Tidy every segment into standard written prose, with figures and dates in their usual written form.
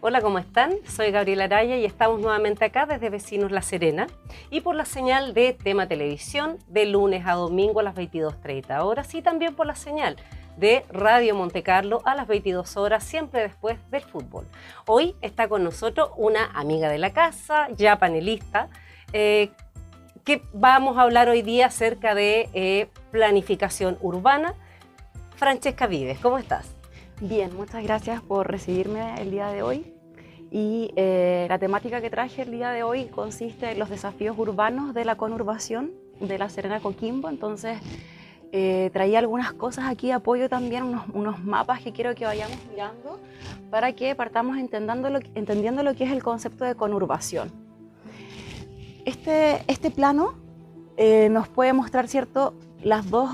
Hola, ¿cómo están? Soy Gabriela Araya y estamos nuevamente acá desde Vecinos La Serena y por la señal de Tema Televisión de lunes a domingo a las 22:30 horas y también por la señal de Radio Monte Carlo a las 22 horas, siempre después del fútbol. Hoy está con nosotros una amiga de la casa, ya panelista, que vamos a hablar hoy día acerca de planificación urbana. Francesca Vives, ¿cómo estás? Bien, muchas gracias por recibirme el día de hoy. Y la temática que traje el día de hoy consiste en los desafíos urbanos de la conurbación de La Serena Coquimbo. Entonces traía algunas cosas aquí, apoyo también unos mapas que quiero que vayamos mirando para que partamos entendiendo lo que es el concepto de conurbación. Este plano nos puede mostrar, ¿cierto?, las dos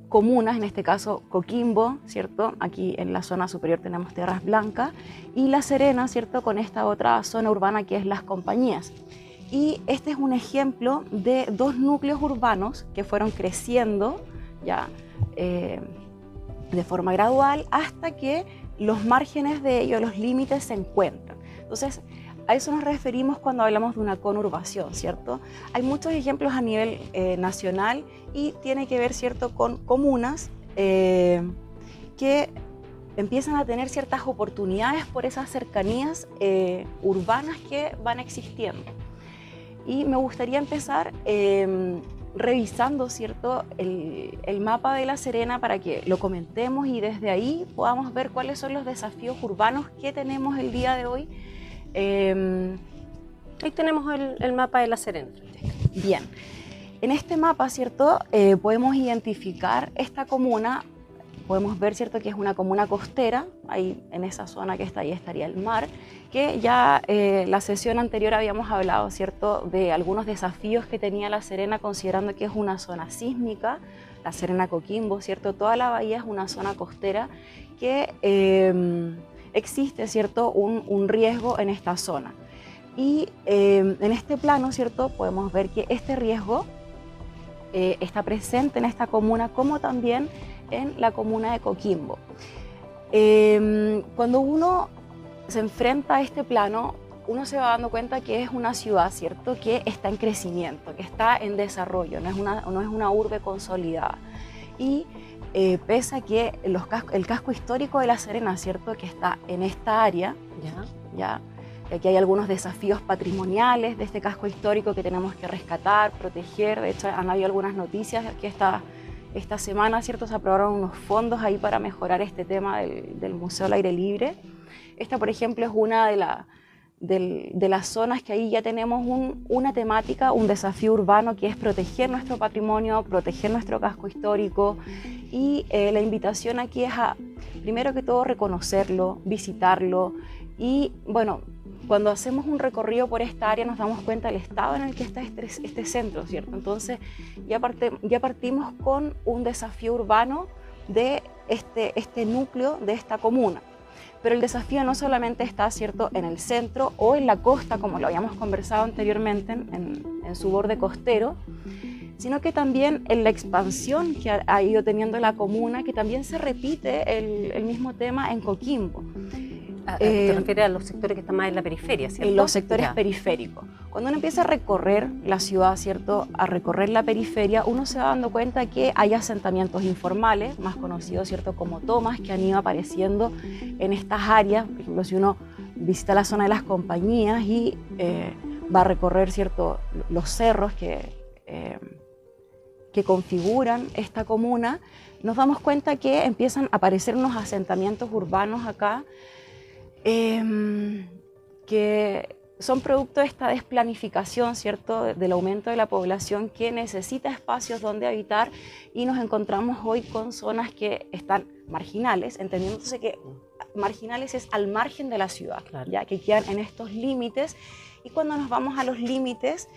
comunas, en este caso Coquimbo, ¿cierto? Aquí en la zona superior tenemos Tierras Blancas, y La Serena, ¿cierto?, con esta otra zona urbana que es Las Compañías. Y este es un ejemplo de dos núcleos urbanos que fueron creciendo ya de forma gradual hasta que los márgenes de ellos, los límites, se encuentran. Entonces, a eso nos referimos cuando hablamos de una conurbación, ¿cierto? Hay muchos ejemplos a nivel nacional y tiene que ver, ¿cierto?, con comunas que empiezan a tener ciertas oportunidades por esas cercanías urbanas que van existiendo. Y me gustaría empezar revisando, ¿cierto?, el mapa de La Serena para que lo comentemos y desde ahí podamos ver cuáles son los desafíos urbanos que tenemos el día de hoy. Ahí tenemos el mapa de La Serena. Bien, en este mapa, ¿cierto?, podemos identificar esta comuna, podemos ver, ¿cierto?, que es una comuna costera. Ahí en esa zona que está ahí estaría el mar, que ya la sesión anterior habíamos hablado, ¿cierto?, de algunos desafíos que tenía La Serena, considerando que es una zona sísmica. La Serena Coquimbo, ¿cierto?, toda la bahía es una zona costera que existe, ¿cierto?, un riesgo en esta zona. Y en este plano, ¿cierto?, podemos ver que este riesgo está presente en esta comuna como también en la comuna de Coquimbo. Cuando uno se enfrenta a este plano, uno se va dando cuenta que es una ciudad, ¿cierto?, que está en crecimiento, que está en desarrollo, no es una urbe consolidada. Y pese a que el casco histórico de La Serena, ¿cierto?, que está en esta área, ¿ya? Aquí hay algunos desafíos patrimoniales de este casco histórico que tenemos que rescatar, proteger. De hecho, han habido algunas noticias que esta semana, ¿cierto?, se aprobaron unos fondos ahí para mejorar este tema del Museo al Aire Libre. Esta, por ejemplo, es una de las zonas que ahí ya tenemos una temática, un desafío urbano, que es proteger nuestro patrimonio, proteger nuestro casco histórico. Y la invitación aquí es a, primero que todo, reconocerlo, visitarlo. Y bueno, cuando hacemos un recorrido por esta área nos damos cuenta del estado en el que está este centro, ¿cierto? Entonces ya partimos con un desafío urbano de este núcleo de esta comuna. Pero el desafío no solamente está, ¿cierto?, en el centro o en la costa, como lo habíamos conversado anteriormente, en su borde costero, sino que también en la expansión que ha ido teniendo la comuna, que también se repite el mismo tema en Coquimbo. ¿Te refieres a los sectores que están más en la periferia, cierto? En los sectores periféricos. Cuando uno empieza a recorrer la ciudad, ¿cierto?, a recorrer la periferia, uno se va dando cuenta que hay asentamientos informales, más conocidos, ¿cierto?, como tomas, que han ido apareciendo en estas áreas. Por ejemplo, si uno visita la zona de Las Compañías y va a recorrer, ¿cierto?, los cerros que configuran esta comuna, nos damos cuenta que empiezan a aparecer unos asentamientos urbanos acá, que son producto de esta desplanificación, ¿cierto?, del aumento de la población que necesita espacios donde habitar, y nos encontramos hoy con zonas que están marginales, entendiéndose que marginales es al margen de la ciudad, claro, ya que quedan en estos límites. Y cuando nos vamos a los límites,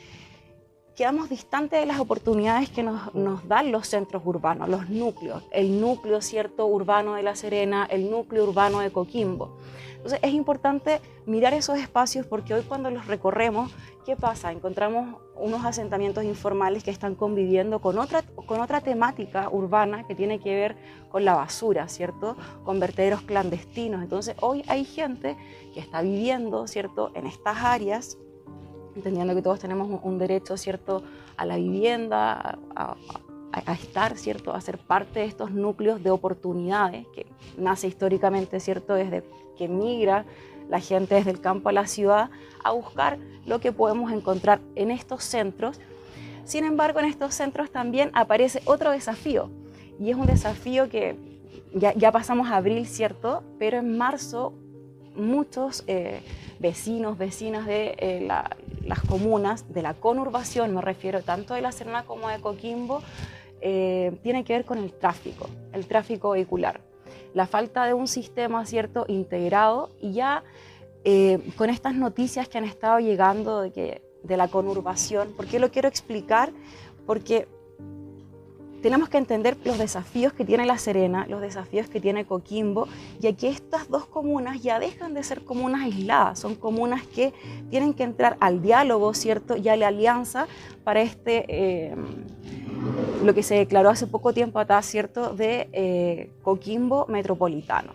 quedamos distantes de las oportunidades que nos dan los centros urbanos, los núcleos, el núcleo, ¿cierto?, urbano de La Serena, el núcleo urbano de Coquimbo. Entonces es importante mirar esos espacios porque hoy cuando los recorremos, ¿qué pasa? Encontramos unos asentamientos informales que están conviviendo con otra temática urbana que tiene que ver con la basura, ¿cierto?, con vertederos clandestinos. Entonces hoy hay gente que está viviendo, ¿cierto?, en estas áreas, entendiendo que todos tenemos un derecho, ¿cierto?, a la vivienda, a estar, ¿cierto?, a ser parte de estos núcleos de oportunidades que nace históricamente, ¿cierto?, desde que migra la gente desde el campo a la ciudad a buscar lo que podemos encontrar en estos centros. Sin embargo, en estos centros también aparece otro desafío, y es un desafío que ya pasamos a abril, ¿cierto?, pero en marzo muchos vecinos, vecinas de las comunas de la conurbación, me refiero tanto de La Serena como de Coquimbo, tiene que ver con el tráfico vehicular. La falta de un sistema, ¿cierto?, integrado, y ya con estas noticias que han estado llegando de la conurbación. ¿Por qué lo quiero explicar? Porque tenemos que entender los desafíos que tiene La Serena, los desafíos que tiene Coquimbo, y aquí estas dos comunas ya dejan de ser comunas aisladas, son comunas que tienen que entrar al diálogo, ¿cierto?, y a la alianza para lo que se declaró hace poco tiempo atrás, ¿cierto?, de Coquimbo Metropolitano.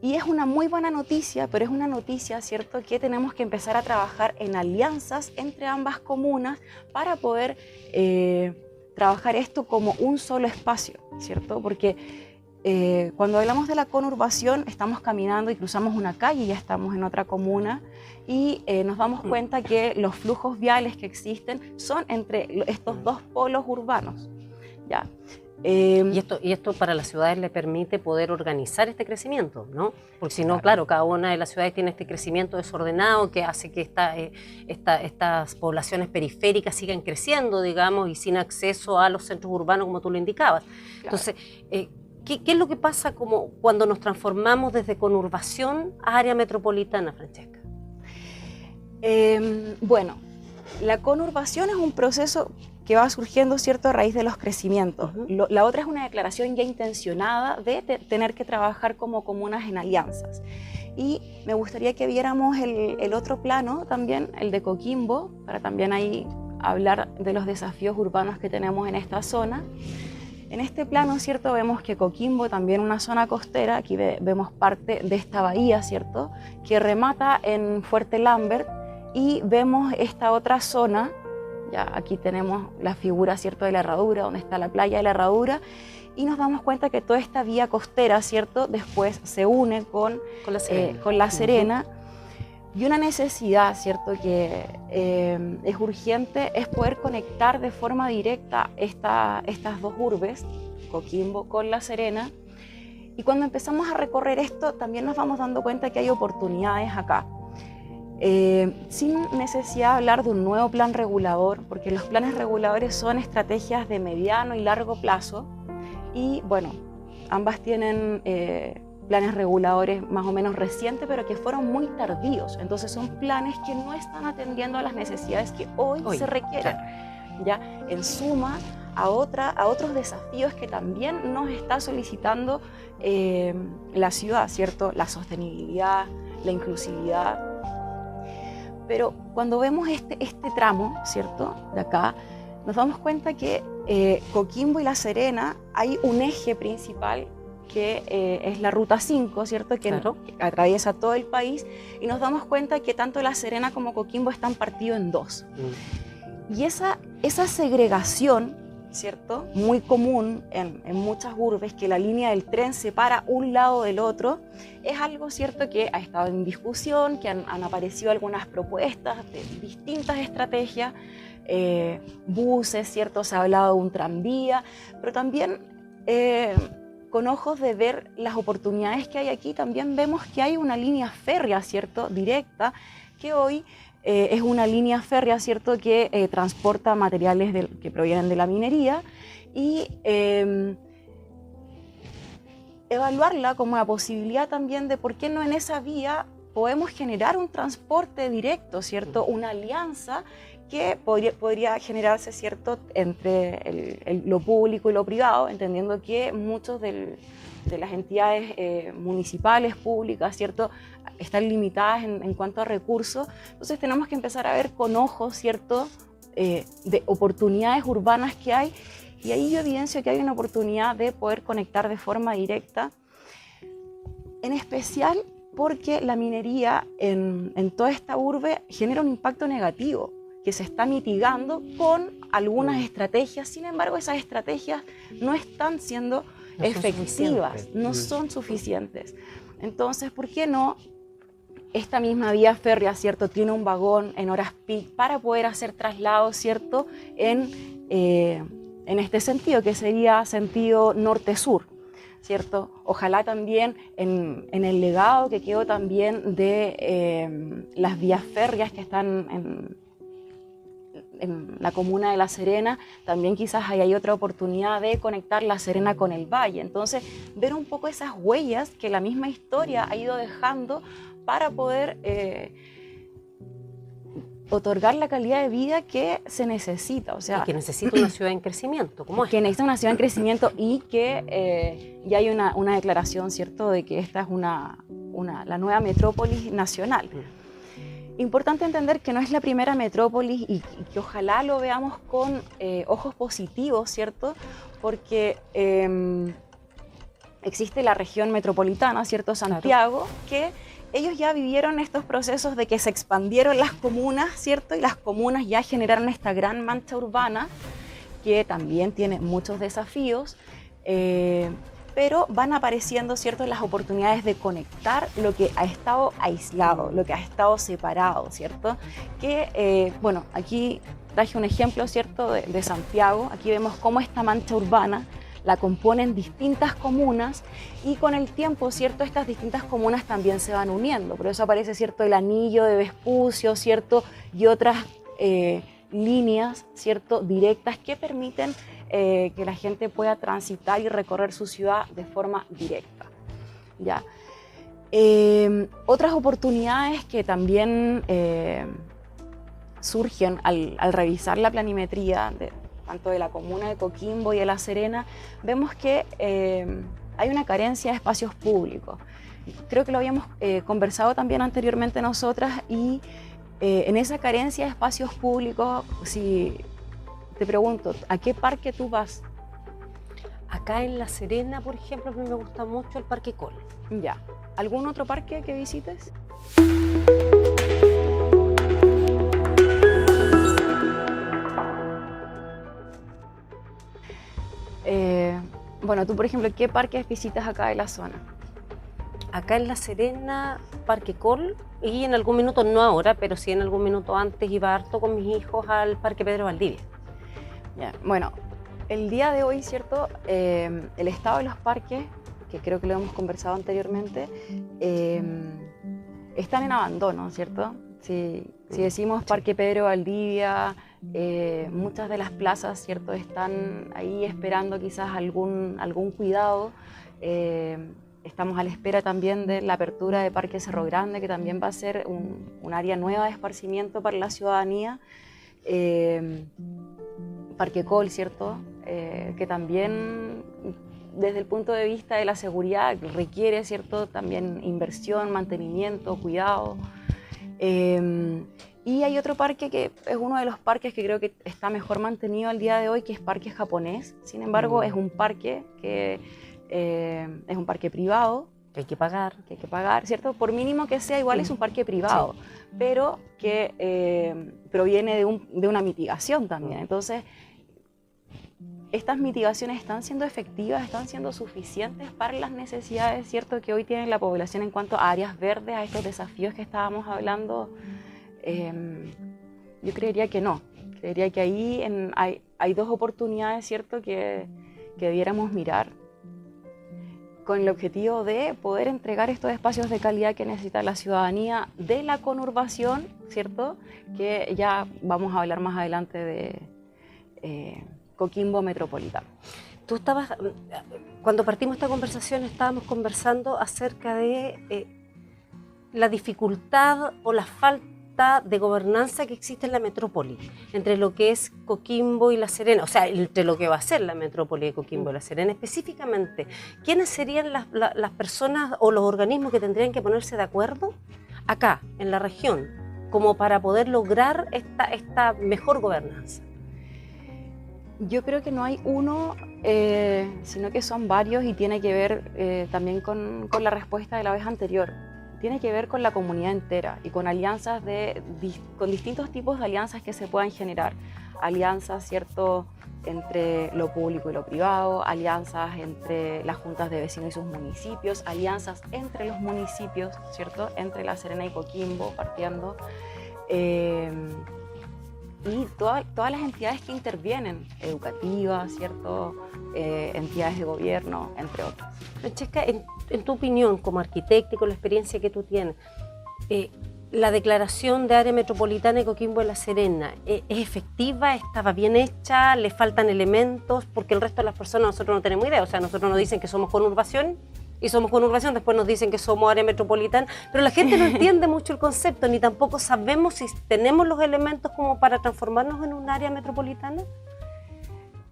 Y es una muy buena noticia, pero es una noticia, ¿cierto?, que tenemos que empezar a trabajar en alianzas entre ambas comunas para poder trabajar esto como un solo espacio, ¿cierto? Porque cuando hablamos de la conurbación, estamos caminando y cruzamos una calle y ya estamos en otra comuna, y nos damos cuenta que los flujos viales que existen son entre estos dos polos urbanos, ¿ya? Y esto para las ciudades le permite poder organizar este crecimiento, ¿no? Porque si no, claro, cada una de las ciudades tiene este crecimiento desordenado que hace que estas poblaciones periféricas sigan creciendo, digamos, y sin acceso a los centros urbanos, como tú lo indicabas. Claro. Entonces, ¿qué es lo que pasa como cuando nos transformamos desde conurbación a área metropolitana, Francesca? Bueno, la conurbación es un proceso que va surgiendo, ¿cierto?, a raíz de los crecimientos. La otra es una declaración ya intencionada de tener que trabajar como comunas en alianzas. Y me gustaría que viéramos el otro plano también, el de Coquimbo, para también ahí hablar de los desafíos urbanos que tenemos en esta zona. En este plano, ¿cierto?, vemos que Coquimbo, también una zona costera, aquí vemos parte de esta bahía, ¿cierto?, que remata en Fuerte Lambert, y vemos esta otra zona. Ya aquí tenemos la figura, ¿cierto?, de la Herradura, donde está la playa de la Herradura, y nos damos cuenta que toda esta vía costera, ¿cierto?, después se une con La Serena. Y una necesidad, ¿cierto?, que es urgente, es poder conectar de forma directa estas dos urbes, Coquimbo con La Serena. Y cuando empezamos a recorrer esto, también nos vamos dando cuenta que hay oportunidades acá. Sin necesidad de hablar de un nuevo plan regulador, porque los planes reguladores son estrategias de mediano y largo plazo, y bueno, ambas tienen planes reguladores más o menos recientes, pero que fueron muy tardíos. Entonces son planes que no están atendiendo a las necesidades que hoy se requieren, claro, ya en suma a otros desafíos que también nos está solicitando la ciudad, ¿cierto?, la sostenibilidad, la inclusividad. Pero cuando vemos este tramo, ¿cierto?, de acá, nos damos cuenta que Coquimbo y La Serena hay un eje principal que es la Ruta 5, ¿cierto?, que claro, atraviesa todo el país, y nos damos cuenta que tanto La Serena como Coquimbo están partidos en dos. Y esa segregación, ¿cierto?, muy común en muchas urbes, que la línea del tren separa un lado del otro, es algo, ¿cierto?, que ha estado en discusión, que han aparecido algunas propuestas de distintas estrategias, buses, ¿cierto?, se ha hablado de un tranvía, pero también con ojos de ver las oportunidades que hay aquí, también vemos que hay una línea férrea, ¿cierto?, directa, que hoy es una línea férrea, ¿cierto?, que transporta materiales que provienen de la minería, y evaluarla como la posibilidad también de por qué no en esa vía podemos generar un transporte directo, ¿cierto?, una alianza que podría generarse, ¿cierto?, entre lo público y lo privado, entendiendo que muchos de las entidades municipales, públicas, ¿cierto?, están limitadas en cuanto a recursos. Entonces tenemos que empezar a ver con ojos, ¿cierto?, de oportunidades urbanas que hay, y ahí yo evidencio que hay una oportunidad de poder conectar de forma directa, en especial porque la minería en toda esta urbe genera un impacto negativo que se está mitigando con algunas estrategias. Sin embargo, esas estrategias no están siendo efectivas, no son suficientes. Entonces, ¿por qué no esta misma vía férrea, ¿cierto?, tiene un vagón en horas peak para poder hacer traslados, ¿cierto?, en este sentido, que sería sentido norte-sur, ¿cierto? Ojalá también en el legado que quedó también de las vías férreas que están en la comuna de La Serena, también quizás hay otra oportunidad de conectar La Serena con el valle. Entonces, ver un poco esas huellas que la misma historia ha ido dejando para poder otorgar la calidad de vida que se necesita. O sea, y que necesita una ciudad en crecimiento, como que necesita una ciudad en crecimiento, y que ya hay una declaración, ¿cierto?, de que esta es la nueva metrópolis nacional. Importante entender que no es la primera metrópolis y que ojalá lo veamos con ojos positivos, ¿cierto? Porque existe la región metropolitana, ¿cierto?, Santiago, que ellos ya vivieron estos procesos de que se expandieron las comunas, ¿cierto? Y las comunas ya generaron esta gran mancha urbana que también tiene muchos desafíos, pero van apareciendo, ¿cierto?, las oportunidades de conectar lo que ha estado aislado, lo que ha estado separado, ¿cierto? Que, bueno, aquí traje un ejemplo, ¿cierto?, de Santiago. Aquí vemos cómo esta mancha urbana la componen distintas comunas, y con el tiempo, ¿cierto?, estas distintas comunas también se van uniendo. Por eso aparece, ¿cierto?, el anillo de Vespucio, ¿cierto?, y otras líneas, ¿cierto?, directas que permiten que la gente pueda transitar y recorrer su ciudad de forma directa. ¿Ya? Otras oportunidades que también surgen al revisar la planimetría tanto de la comuna de Coquimbo y de La Serena, vemos que hay una carencia de espacios públicos. Creo que lo habíamos conversado también anteriormente nosotras, y en esa carencia de espacios públicos, si te pregunto, ¿a qué parque tú vas? Acá en La Serena, por ejemplo, a mí me gusta mucho el Parque Col. Ya. ¿Algún otro parque que visites? Bueno, tú, por ejemplo, ¿qué parques visitas acá de la zona? Acá en La Serena, Parque Col, y en algún minuto, no ahora, pero sí en algún minuto antes, iba harto con mis hijos al Parque Pedro Valdivia. Ya. Bueno, el día de hoy, ¿cierto?, el estado de los parques, que creo que lo hemos conversado anteriormente, están en abandono, ¿cierto? Si decimos Parque Pedro Valdivia, muchas de las plazas, ¿cierto?, están ahí esperando quizás algún cuidado. Estamos a la espera también de la apertura de Parque Cerro Grande, que también va a ser un área nueva de esparcimiento para la ciudadanía. Parque Col, ¿cierto?, que también desde el punto de vista de la seguridad requiere, ¿cierto?, también inversión, mantenimiento, cuidado. Y hay otro parque que es uno de los parques que creo que está mejor mantenido al día de hoy, que es Parque Japonés. Sin embargo, es un parque que es un parque privado. Que hay que pagar. Que hay que pagar, ¿cierto? Por mínimo que sea, igual es un parque privado, sí, pero que proviene de una mitigación también. Entonces, estas mitigaciones están siendo efectivas, están siendo suficientes para las necesidades, ¿cierto?, que hoy tiene la población en cuanto a áreas verdes, a estos desafíos que estábamos hablando. Yo creería que no. Creería que ahí hay dos oportunidades, ¿cierto?, que debiéramos mirar con el objetivo de poder entregar estos espacios de calidad que necesita la ciudadanía de la conurbación, ¿cierto?, que ya vamos a hablar más adelante de Coquimbo Metropolitano. Tú estabas, cuando partimos esta conversación, estábamos conversando acerca de la dificultad o la falta falta de gobernanza que existe en la metrópoli, entre lo que es Coquimbo y La Serena, o sea, entre lo que va a ser la metrópoli de Coquimbo y La Serena. Específicamente, ¿quiénes serían las personas o los organismos que tendrían que ponerse de acuerdo acá, en la región, como para poder lograr esta mejor gobernanza? Yo creo que no hay uno, sino que son varios y tiene que ver también con la respuesta de la vez anterior. Tiene que ver con la comunidad entera y con alianzas con distintos tipos de alianzas que se puedan generar. Alianzas, ¿cierto?, entre lo público y lo privado, alianzas entre las juntas de vecinos y sus municipios, alianzas entre los municipios, ¿cierto?, entre La Serena y Coquimbo, partiendo. Y todas las entidades que intervienen, educativas, ¿cierto?, entidades de gobierno, entre otras. Francesca, en tu opinión, como arquitecta y con la experiencia que tú tienes, ¿la declaración de área metropolitana de Coquimbo de La Serena es efectiva? ¿Estaba bien hecha? ¿Le faltan elementos? Porque el resto de las personas nosotros no tenemos idea. O sea, nosotros nos dicen que somos conurbación, y somos conurbación, después nos dicen que somos área metropolitana, pero la gente no entiende mucho el concepto, ni tampoco sabemos si tenemos los elementos como para transformarnos en un área metropolitana.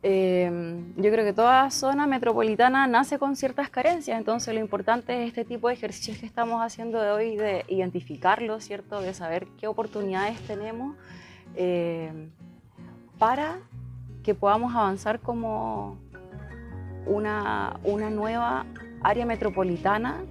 Yo creo que toda zona metropolitana nace con ciertas carencias, entonces lo importante es este tipo de ejercicios que estamos haciendo de hoy, de identificarlo, ¿cierto?, de saber qué oportunidades tenemos para que podamos avanzar como una nueva área metropolitana,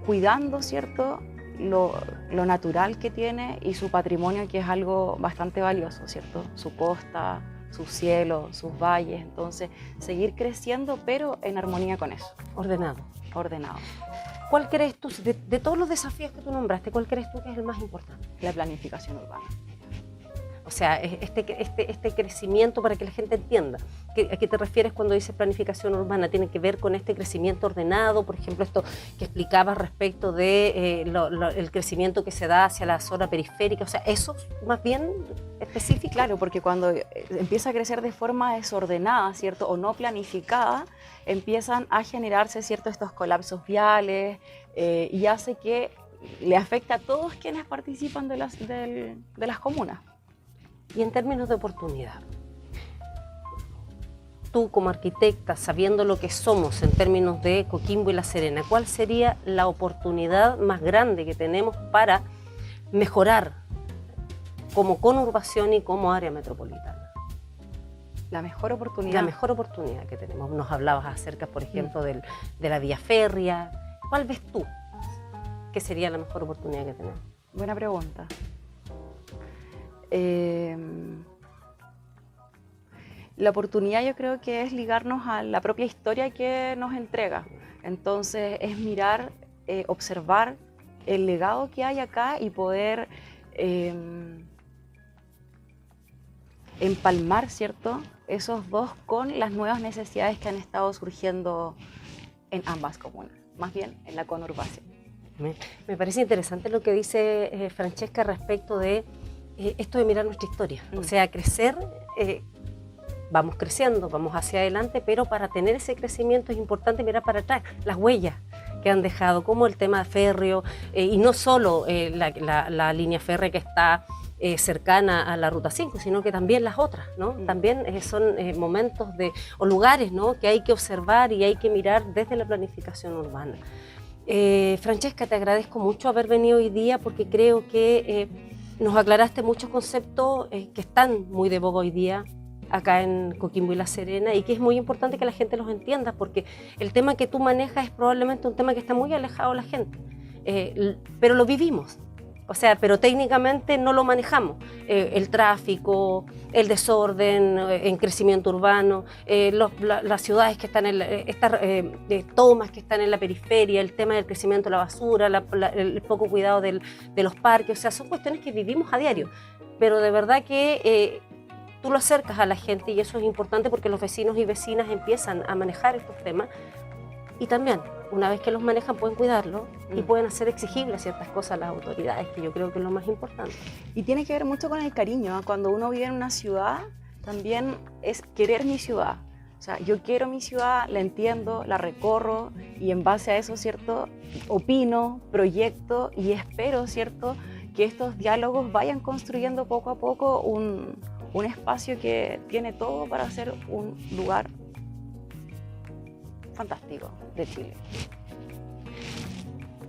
cuidando, ¿cierto?, lo natural que tiene y su patrimonio, que es algo bastante valioso, ¿cierto?, su costa, su cielo, sus valles. Entonces, seguir creciendo, pero en armonía con eso. Ordenado. Ordenado. ¿Cuál crees tú, de todos los desafíos que tú nombraste, cuál crees tú que es el más importante? La planificación urbana. O sea, este crecimiento, para que la gente entienda. ¿A qué te refieres cuando dices planificación urbana? ¿Tiene que ver con este crecimiento ordenado? Por ejemplo, esto que explicabas respecto de el crecimiento que se da hacia la zona periférica. O sea, ¿eso más bien específico? Claro, porque cuando empieza a crecer de forma desordenada, ¿cierto?, o no planificada, empiezan a generarse, ¿cierto?, estos colapsos viales y hace que le afecte a todos quienes participan de las comunas. Y en términos de oportunidad, tú como arquitecta, sabiendo lo que somos en términos de Coquimbo y La Serena, ¿cuál sería la oportunidad más grande que tenemos para mejorar como conurbación y como área metropolitana? La mejor oportunidad. La mejor oportunidad que tenemos. Nos hablabas acerca, por ejemplo, de la vía férrea. ¿Cuál ves tú que sería la mejor oportunidad que tenemos? Buena pregunta. La oportunidad, yo creo que es ligarnos a la propia historia que nos entrega. Entonces es mirar, observar el legado que hay acá y poder empalmar, ¿cierto?, esos dos con las nuevas necesidades que han estado surgiendo en ambas comunas, más bien en la conurbación. Me parece interesante lo que dice Francesca respecto de esto de mirar nuestra historia. O sea, crecer, vamos creciendo, vamos hacia adelante, pero para tener ese crecimiento es importante mirar para atrás, las huellas que han dejado, como el tema férreo, y no solo la línea férrea que está cercana a la Ruta 5, sino que también las otras, ¿no? También son momentos o lugares, ¿no?, que hay que observar y hay que mirar desde la planificación urbana. Francesca, te agradezco mucho haber venido hoy día, porque creo que nos aclaraste muchos conceptos que están muy de boga hoy día acá en Coquimbo y La Serena, y que es muy importante que la gente los entienda, porque el tema que tú manejas es probablemente un tema que está muy alejado de la gente, pero lo vivimos. O sea, pero técnicamente no lo manejamos. El tráfico, el desorden en crecimiento urbano, las ciudades que están estas tomas que están en la periferia, el tema del crecimiento de la basura, el poco cuidado de los parques. O sea, son cuestiones que vivimos a diario. Pero de verdad que tú lo acercas a la gente, y eso es importante porque los vecinos y vecinas empiezan a manejar estos temas. Y también, una vez que los manejan, pueden cuidarlo y pueden hacer exigibles ciertas cosas a las autoridades, que yo creo que es lo más importante. Y tiene que ver mucho con el cariño, ¿eh? Cuando uno vive en una ciudad, también es querer mi ciudad. O sea, yo quiero mi ciudad, la entiendo, la recorro y en base a eso, ¿cierto? Opino, proyecto y espero, ¿cierto? Que estos diálogos vayan construyendo poco a poco un espacio que tiene todo para ser un lugar fantástico de Chile.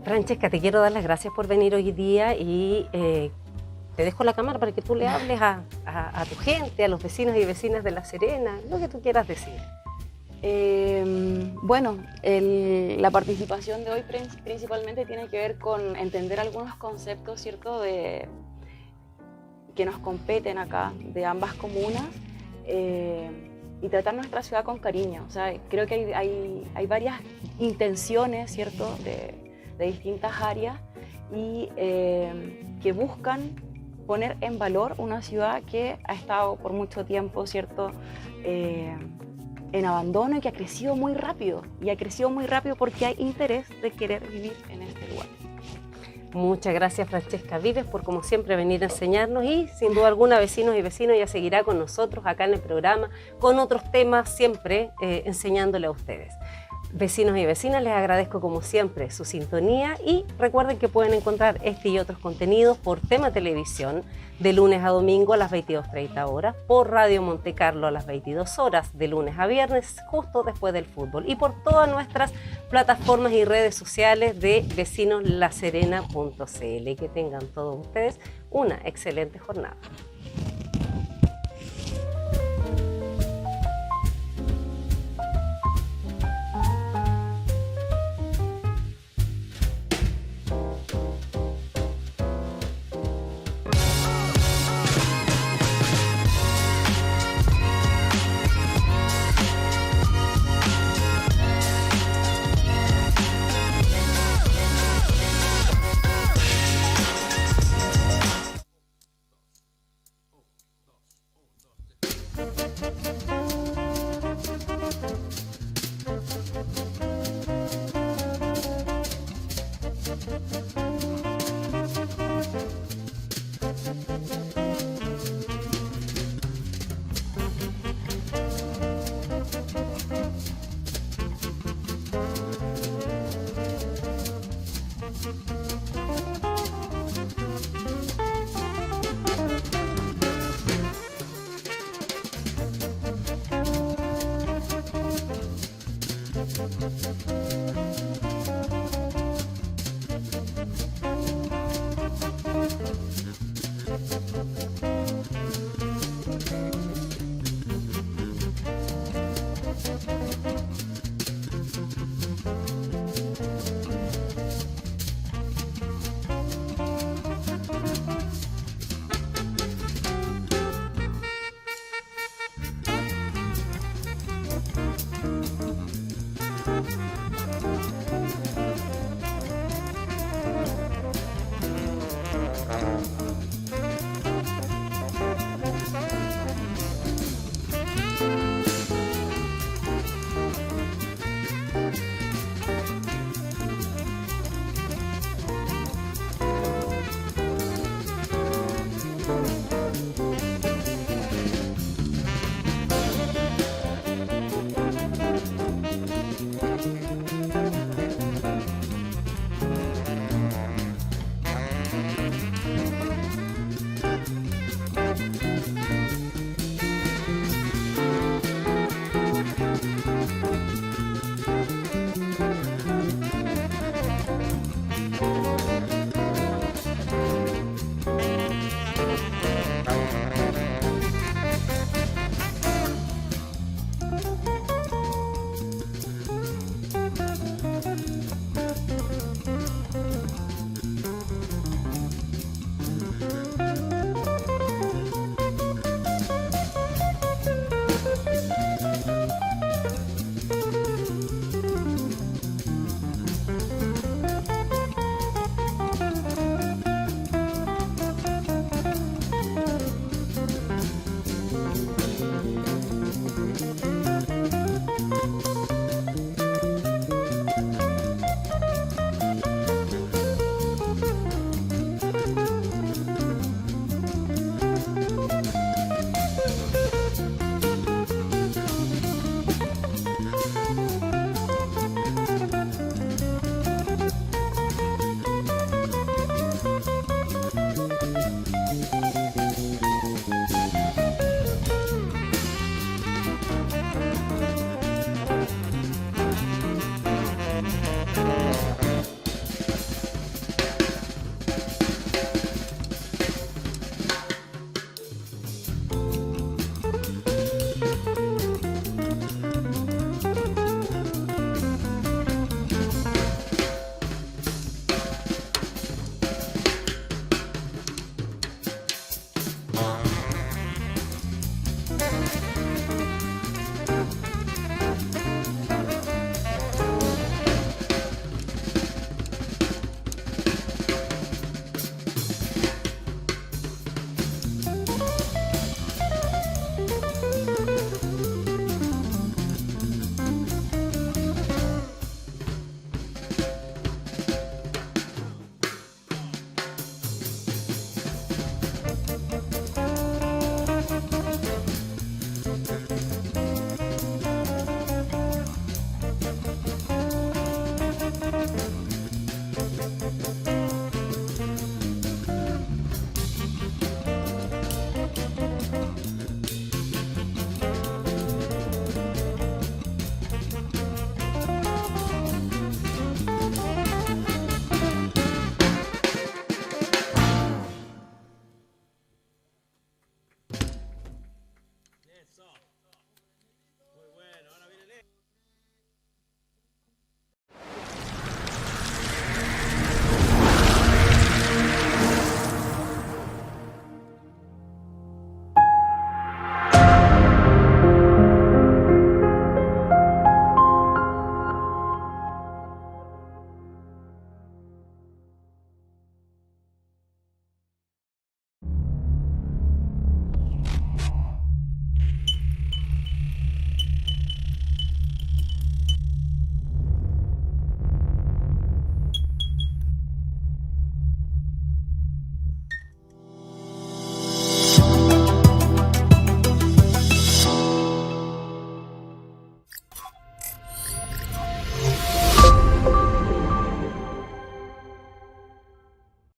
Francesca, te quiero dar las gracias por venir hoy día y te dejo la cámara para que tú le hables a tu gente, a los vecinos y vecinas de La Serena, lo que tú quieras decir. Bueno, la participación de hoy principalmente tiene que ver con entender algunos conceptos, ¿cierto?, que nos competen acá, de ambas comunas, y tratar nuestra ciudad con cariño. O sea, creo que hay varias intenciones, ¿cierto?, de distintas áreas y que buscan poner en valor una ciudad que ha estado por mucho tiempo, ¿cierto?, en abandono y que ha crecido muy rápido. Y ha crecido muy rápido porque hay interés de querer vivir en este lugar. Muchas gracias, Francesca Vives, por como siempre venir a enseñarnos y sin duda alguna vecinos y vecinos ya seguirá con nosotros acá en el programa con otros temas siempre enseñándole a ustedes. Vecinos y vecinas, les agradezco como siempre su sintonía y recuerden que pueden encontrar este y otros contenidos por Tema Televisión de lunes a domingo a las 22:30 horas, por Radio Monte Carlo a las 22 horas de lunes a viernes justo después del fútbol y por todas nuestras plataformas y redes sociales de vecinoslaserena.cl. Que tengan todos ustedes una excelente jornada.